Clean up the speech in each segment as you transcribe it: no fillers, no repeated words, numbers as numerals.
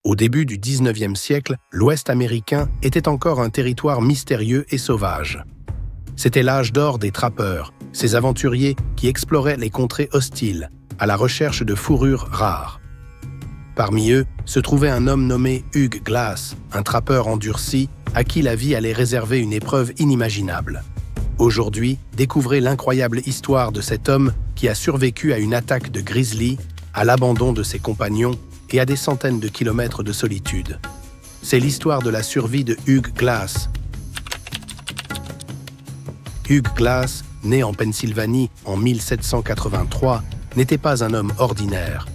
Au début du 19e siècle, l'Ouest américain était encore un territoire mystérieux et sauvage. C'était l'âge d'or des trappeurs, ces aventuriers qui exploraient les contrées hostiles, à la recherche de fourrures rares. Parmi eux se trouvait un homme nommé Hugh Glass, un trappeur endurci à qui la vie allait réserver une épreuve inimaginable. Aujourd'hui, découvrez l'incroyable histoire de cet homme qui a survécu à une attaque de grizzly, à l'abandon de ses compagnons et à des centaines de kilomètres de solitude. C'est l'histoire de la survie de Hugh Glass. Hugh Glass, né en Pennsylvanie en 1783, n'était pas un homme ordinaire.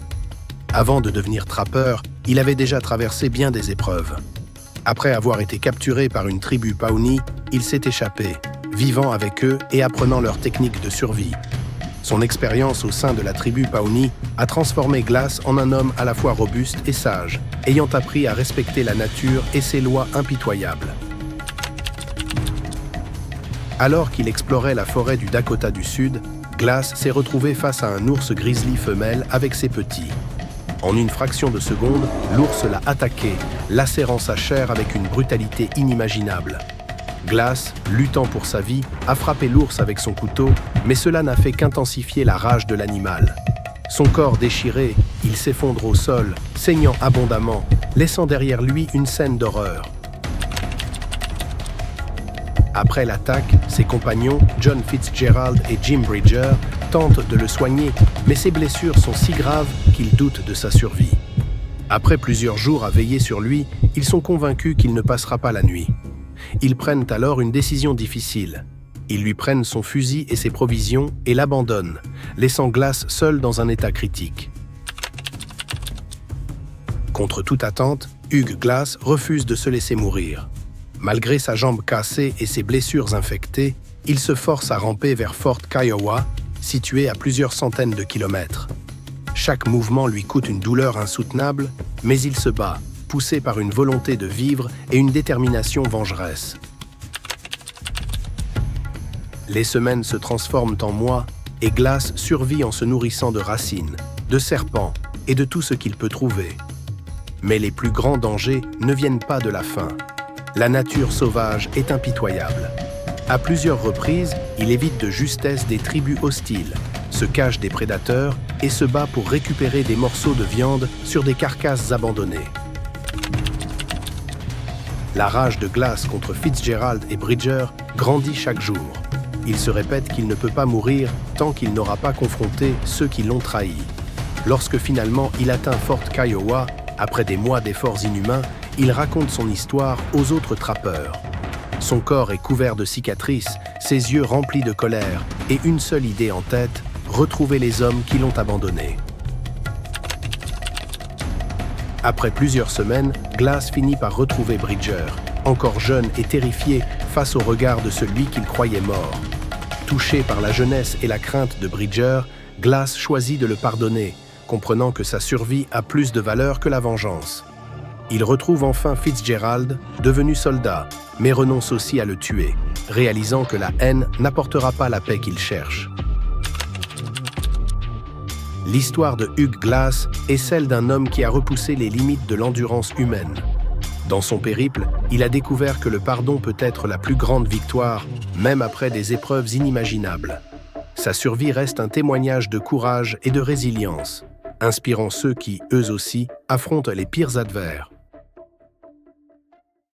Avant de devenir trappeur, il avait déjà traversé bien des épreuves. Après avoir été capturé par une tribu Pawnee, il s'est échappé, vivant avec eux et apprenant leurs techniques de survie. Son expérience au sein de la tribu Pawnee a transformé Glass en un homme à la fois robuste et sage, ayant appris à respecter la nature et ses lois impitoyables. Alors qu'il explorait la forêt du Dakota du Sud, Glass s'est retrouvé face à un ours grizzly femelle avec ses petits. En une fraction de seconde, l'ours l'a attaqué, lacérant sa chair avec une brutalité inimaginable. Glass, luttant pour sa vie, a frappé l'ours avec son couteau, mais cela n'a fait qu'intensifier la rage de l'animal. Son corps déchiré, il s'effondre au sol, saignant abondamment, laissant derrière lui une scène d'horreur. Après l'attaque, ses compagnons, John Fitzgerald et Jim Bridger, tentent de le soigner, mais ses blessures sont si graves qu'ils doutent de sa survie. Après plusieurs jours à veiller sur lui, ils sont convaincus qu'il ne passera pas la nuit. Ils prennent alors une décision difficile. Ils lui prennent son fusil et ses provisions et l'abandonnent, laissant Glass seul dans un état critique. Contre toute attente, Hugh Glass refuse de se laisser mourir. Malgré sa jambe cassée et ses blessures infectées, il se force à ramper vers Fort Kiowa, situé à plusieurs centaines de kilomètres. Chaque mouvement lui coûte une douleur insoutenable, mais il se bat, poussé par une volonté de vivre et une détermination vengeresse. Les semaines se transforment en mois et Glass survit en se nourrissant de racines, de serpents et de tout ce qu'il peut trouver. Mais les plus grands dangers ne viennent pas de la faim. La nature sauvage est impitoyable. À plusieurs reprises, il évite de justesse des tribus hostiles, se cache des prédateurs et se bat pour récupérer des morceaux de viande sur des carcasses abandonnées. La rage de Glass contre Fitzgerald et Bridger grandit chaque jour. Il se répète qu'il ne peut pas mourir tant qu'il n'aura pas confronté ceux qui l'ont trahi. Lorsque finalement il atteint Fort Kiowa, après des mois d'efforts inhumains, il raconte son histoire aux autres trappeurs. Son corps est couvert de cicatrices, ses yeux remplis de colère et une seule idée en tête, retrouver les hommes qui l'ont abandonné. Après plusieurs semaines, Glass finit par retrouver Bridger, encore jeune et terrifié face au regard de celui qu'il croyait mort. Touché par la jeunesse et la crainte de Bridger, Glass choisit de le pardonner, comprenant que sa survie a plus de valeur que la vengeance. Il retrouve enfin Fitzgerald, devenu soldat, mais renonce aussi à le tuer, réalisant que la haine n'apportera pas la paix qu'il cherche. L'histoire de Hugh Glass est celle d'un homme qui a repoussé les limites de l'endurance humaine. Dans son périple, il a découvert que le pardon peut être la plus grande victoire, même après des épreuves inimaginables. Sa survie reste un témoignage de courage et de résilience, inspirant ceux qui, eux aussi, affrontent les pires adversaires.